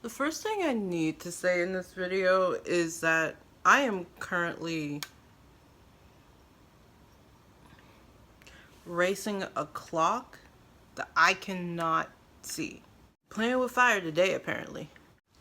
The first thing I need to say in this video is that I am currently racing a clock that I cannot see. Playing with fire today, apparently.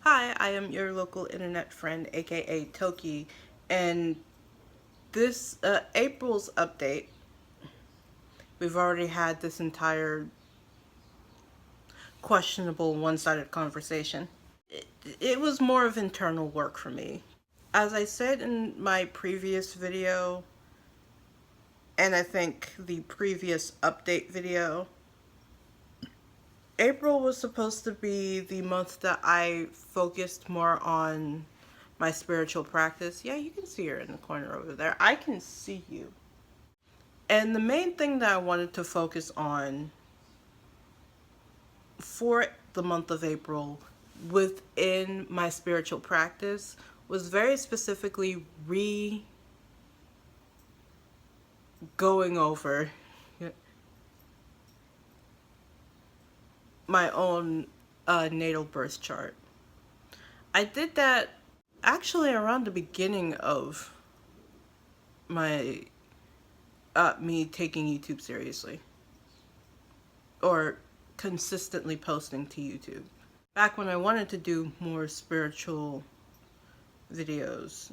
Hi, I am your local internet friend, aka Toki, and this April's update, we've already had this entire questionable one-sided conversation. It was more of internal work for me. As I said in my previous video, and I think the previous update video, April was supposed to be the month that I focused more on my spiritual practice. Yeah, you can see her in the corner over there. I can see you. And the main thing that I wanted to focus on for the month of April within my spiritual practice was very specifically going over my own natal birth chart. I did that actually around the beginning of my me taking YouTube seriously, or consistently posting to YouTube. Back when I wanted to do more spiritual videos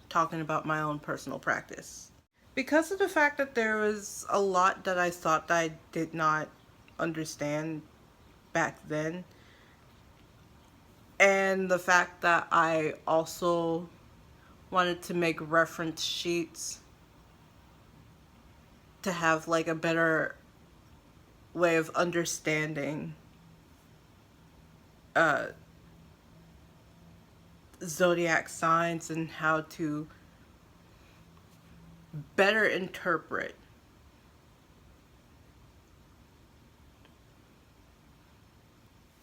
talking about my own personal practice. Because of the fact that there was a lot that I thought that I did not understand back then, and the fact that I also wanted to make reference sheets to have like a better way of understanding zodiac signs and how to better interpret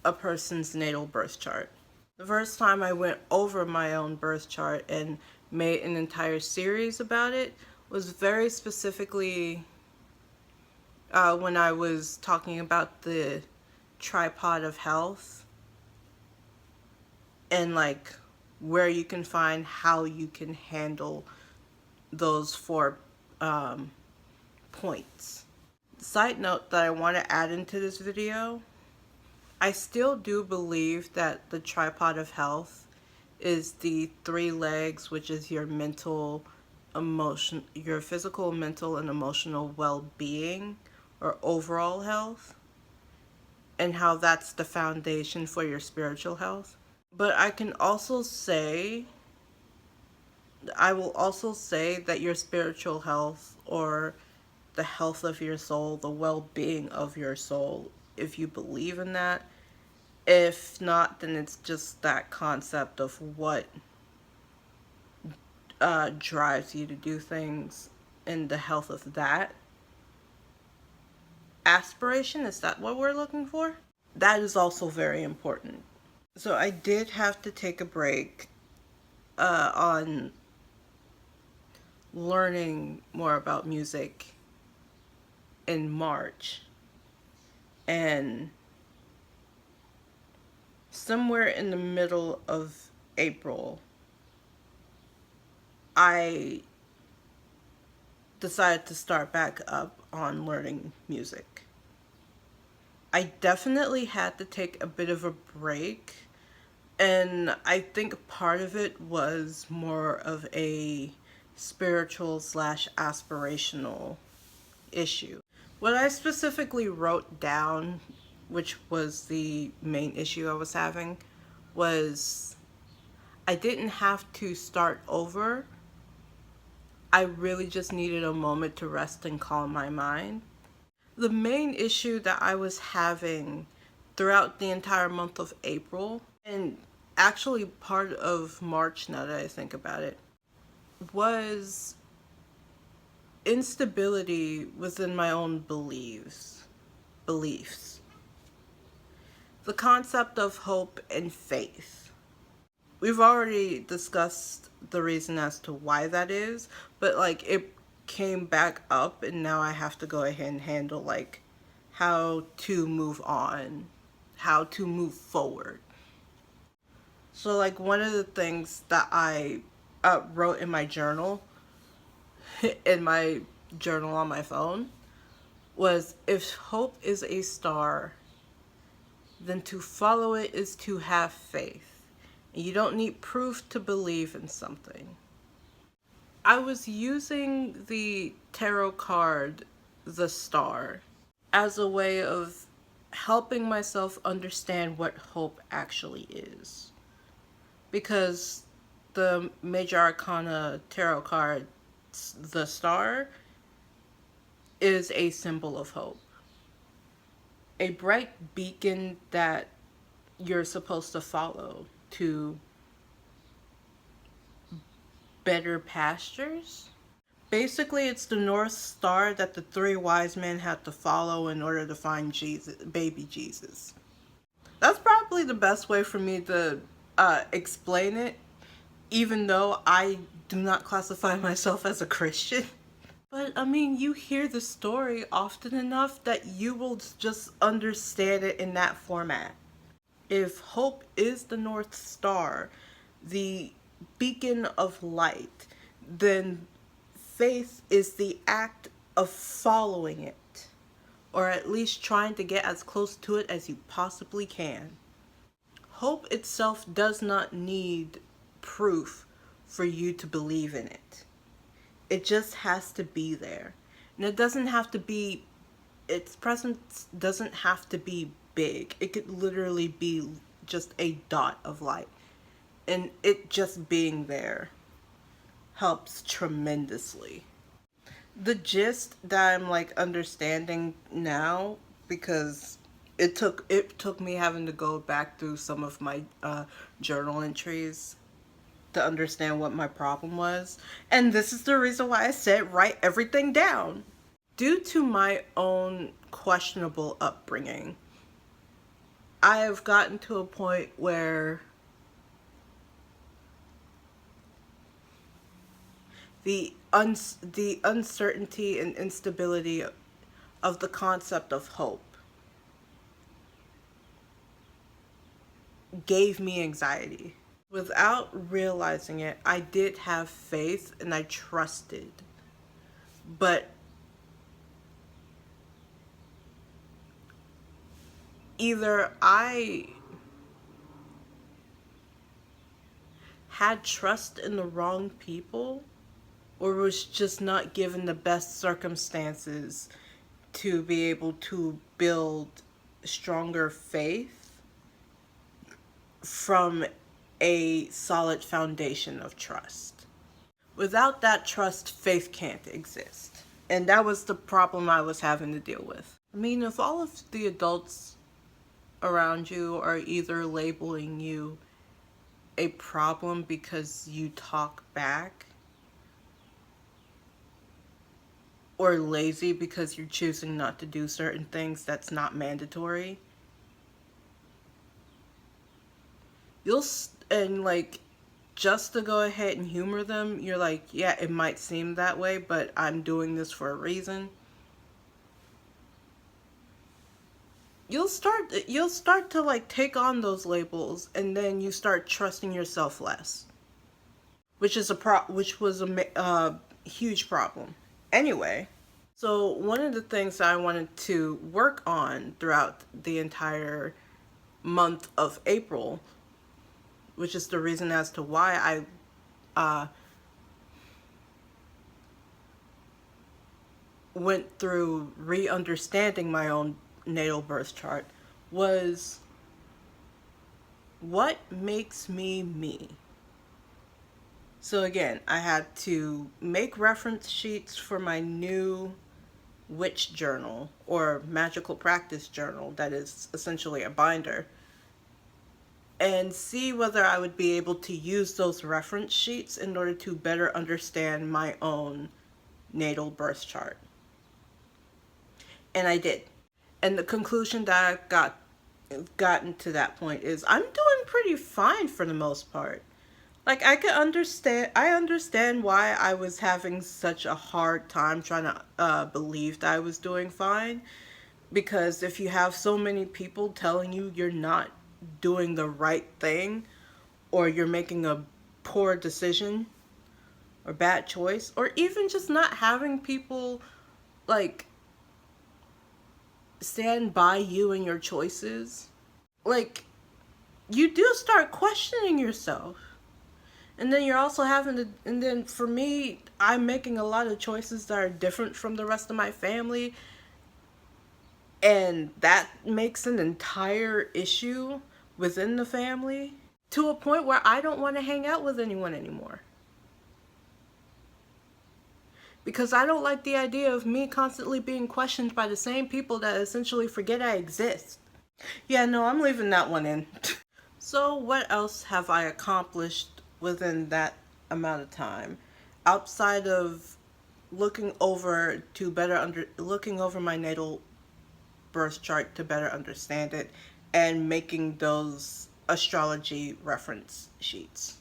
a person's natal birth chart. The first time I went over my own birth chart and made an entire series about it was very specifically when I was talking about the tripod of health and like where you can find how you can handle those 4 points. Side note that I want to add into this video, I still do believe that the tripod of health is the 3 legs, which is your mental, your physical, mental, and emotional well-being or overall health, and how that's the foundation for your spiritual health. But I will also say that your spiritual health, or the health of your soul, the well-being of your soul, if you believe in that. If not, then it's just that concept of what drives you to do things and the health of that. Aspiration, is that what we're looking for? That is also very important. So I did have to take a break on learning more about music in March, and somewhere in the middle of April I decided to start back up on learning music. I definitely had to take a bit of a break, and I think part of it was more of a spiritual / aspirational issue. What I specifically wrote down, which was the main issue I was having, was I didn't have to start over. I really just needed a moment to rest and calm my mind. The main issue that I was having throughout the entire month of April, and actually part of March now that I think about it, was instability within my own beliefs. The concept of hope and faith. We've already discussed the reason as to why that is, but like it came back up, and now I have to go ahead and handle like how to move on, how to move forward. So, like, one of the things that I wrote in my journal, in my journal on my phone, was if hope is a star, then to follow it is to have faith. And you don't need proof to believe in something. I was using the tarot card, the Star, as a way of helping myself understand what hope actually is. Because the Major Arcana tarot card, the Star, is a symbol of hope. A bright beacon that you're supposed to follow to better pastures. Basically, it's the North Star that the three wise men had to follow in order to find Jesus, baby Jesus. That's probably the best way for me to explain it, even though I do not classify myself as a Christian. But I mean, you hear the story often enough that you will just understand it in that format. If hope is the North Star, the beacon of light, then faith is the act of following it, or at least trying to get as close to it as you possibly can. Hope itself does not need proof for you to believe in it. It just has to be there. And it doesn't have to be, its presence doesn't have to be big. It could literally be just a dot of light. And it just being there helps tremendously. The gist that I'm like understanding now, because it took me having to go back through some of my journal entries to understand what my problem was. And this is the reason why I said write everything down. Due to my own questionable upbringing, I have gotten to a point where the uncertainty and instability of the concept of hope gave me anxiety. Without realizing it, I did have faith and I trusted. But either I had trust in the wrong people or was just not given the best circumstances to be able to build stronger faith from a solid foundation of trust. Without that trust, faith can't exist. And that was the problem I was having to deal with. I mean, if all of the adults around you are either labeling you a problem because you talk back, or lazy because you're choosing not to do certain things that's not mandatory, and like, just to go ahead and humor them, you're like, yeah, it might seem that way, but I'm doing this for a reason. You'll start to like take on those labels, and then you start trusting yourself less, which was a huge problem. Anyway, so one of the things that I wanted to work on throughout the entire month of April, which is the reason as to why I went through re-understanding my own natal birth chart, was what makes me me. So again, I had to make reference sheets for my new witch journal, or magical practice journal, that is essentially a binder, and see whether I would be able to use those reference sheets in order to better understand my own natal birth chart. And I did. And the conclusion that I gotten to that point is I'm doing pretty fine for the most part. Like, I understand why I was having such a hard time trying to believe that I was doing fine. Because if you have so many people telling you you're not doing the right thing, or you're making a poor decision or bad choice, or even just not having people like stand by you and your choices, like you do start questioning yourself. And then you're also having to, and then for me, I'm making a lot of choices that are different from the rest of my family. And that makes an entire issue within the family to a point where I don't want to hang out with anyone anymore. Because I don't like the idea of me constantly being questioned by the same people that essentially forget I exist. Yeah, no, I'm leaving that one in. So what else have I accomplished within that amount of time outside of looking over my natal birth chart to better understand it and making those astrology reference sheets?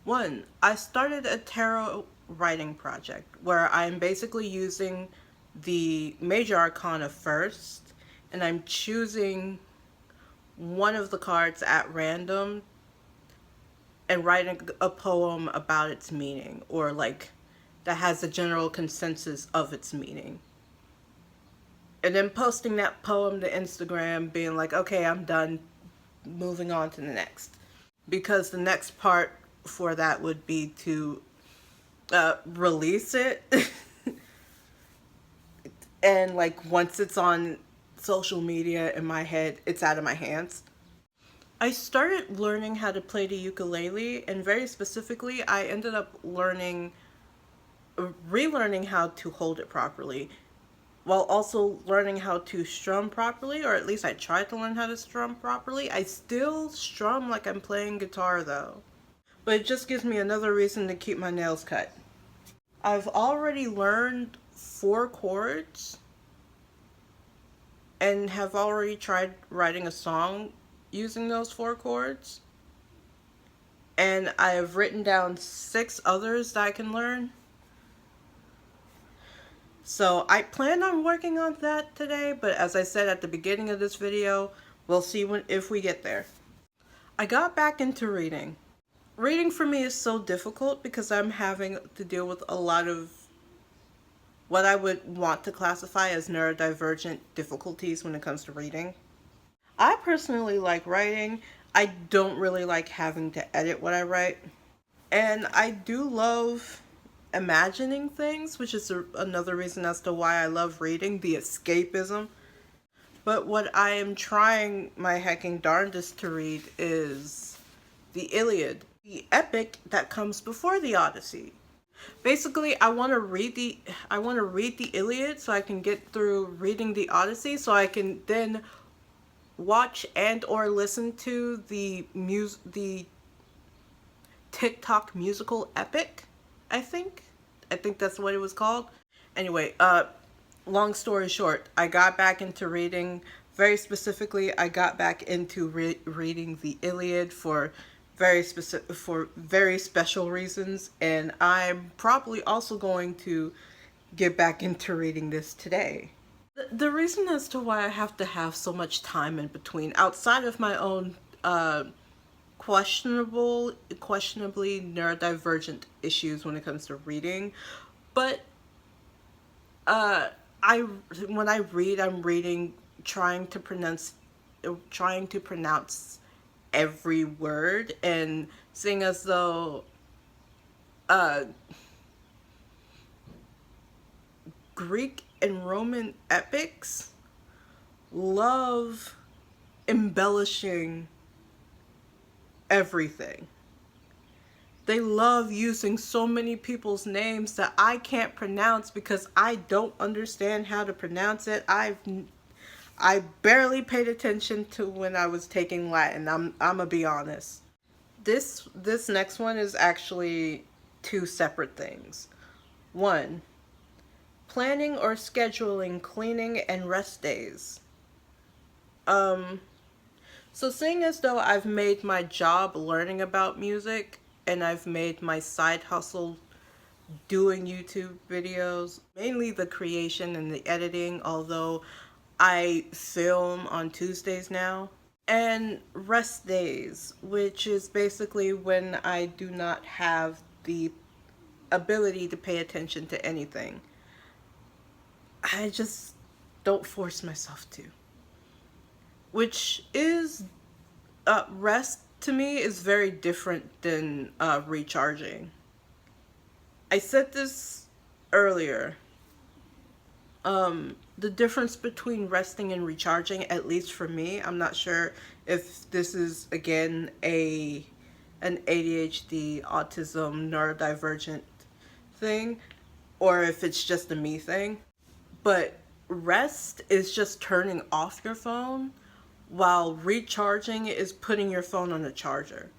One, I started a tarot writing project where I'm basically using the major arcana first, and I'm choosing one of the cards at random and writing a poem about its meaning, or like that has a general consensus of its meaning. And then posting that poem to Instagram, being like, okay, I'm done, moving on to the next. Because the next part for that would be to release it. And like once it's on social media in my head, it's out of my hands. I started learning how to play the ukulele, and very specifically, I ended up relearning how to hold it properly, while also learning how to strum properly, or at least I tried to learn how to strum properly. I still strum like I'm playing guitar though, but it just gives me another reason to keep my nails cut. I've already learned 4 chords and have already tried writing a song using those 4 chords. And I have written down 6 others that I can learn. So I plan on working on that today, but as I said at the beginning of this video, we'll see if we get there. I got back into reading. Reading for me is so difficult because I'm having to deal with a lot of what I would want to classify as neurodivergent difficulties when it comes to reading. I personally like writing. I don't really like having to edit what I write. And I do love imagining things, which is another reason as to why I love reading, the escapism. But what I am trying my hecking darndest to read is the Iliad, the epic that comes before the Odyssey. Basically, I want to read the Iliad so I can get through reading the Odyssey, so I can then watch and or listen to the TikTok musical epic. I think that's what it was called. Anyway, long story short, I got back into reading. Very specifically, I got back into reading the Iliad for very special reasons, and I'm probably also going to get back into reading this today. The reason as to why I have to have so much time in between, outside of my own questionably neurodivergent issues when it comes to reading, but when I read, I'm reading trying to pronounce every word, and seeing as though Greek and Roman epics love embellishing everything. They love using so many people's names that I can't pronounce because I don't understand how to pronounce it. I barely paid attention to when I was taking Latin. I'm gonna be honest. This next one is actually 2 separate things. 1, planning or scheduling cleaning and rest days. So seeing as though I've made my job learning about music, and I've made my side hustle doing YouTube videos, mainly the creation and the editing, although I film on Tuesdays now. and rest days, which is basically when I do not have the ability to pay attention to anything. I just don't force myself to. Which is, rest to me is very different than recharging. I said this earlier. The difference between resting and recharging, at least for me, I'm not sure if this is again an ADHD, autism, neurodivergent thing, or if it's just a me thing. But rest is just turning off your phone, while recharging is putting your phone on a charger.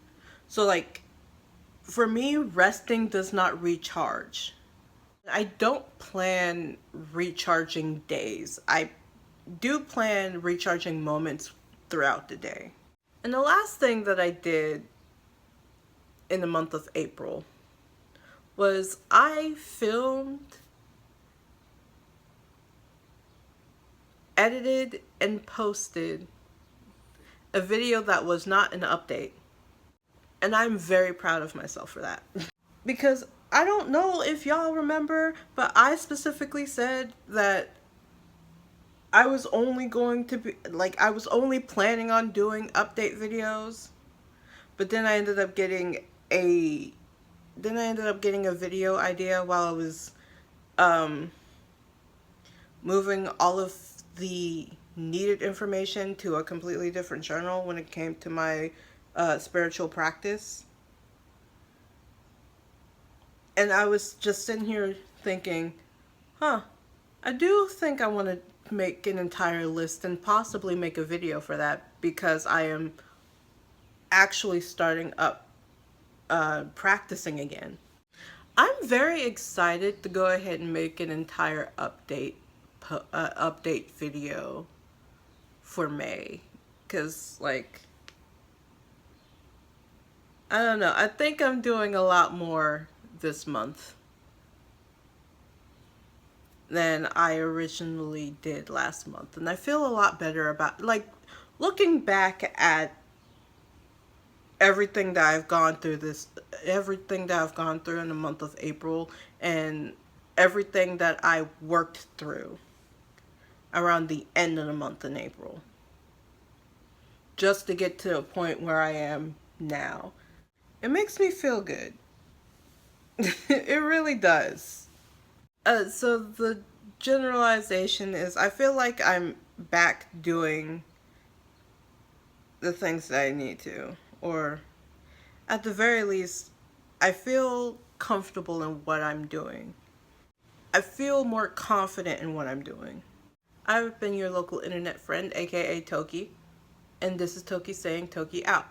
So like for me, resting does not recharge. I don't plan recharging days. I do plan recharging moments throughout the day. And the last thing that I did in the month of April was I filmed, edited, and posted a video that was not an update. And I'm very proud of myself for that. Because I don't know if y'all remember, but I specifically said that I was only going to be, like, I was only planning on doing update videos. But then I ended up getting a video idea while I was moving all of the needed information to a completely different journal when it came to my spiritual practice. And I was just sitting here thinking, I do think I want to make an entire list and possibly make a video for that, because I am actually starting up practicing again. I'm very excited to go ahead and make an entire update video for May, because like, I don't know, I think I'm doing a lot more this month than I originally did last month, and I feel a lot better about, like, looking back at everything that I've gone through in the month of April, and everything that I worked through around the end of the month in April, just to get to a point where I am now. It makes me feel good. It really does. So the generalization is, I feel like I'm back doing the things that I need to, or at the very least, I feel comfortable in what I'm doing. I feel more confident in what I'm doing. I've been your local internet friend, aka Toki, and this is Toki saying Toki out.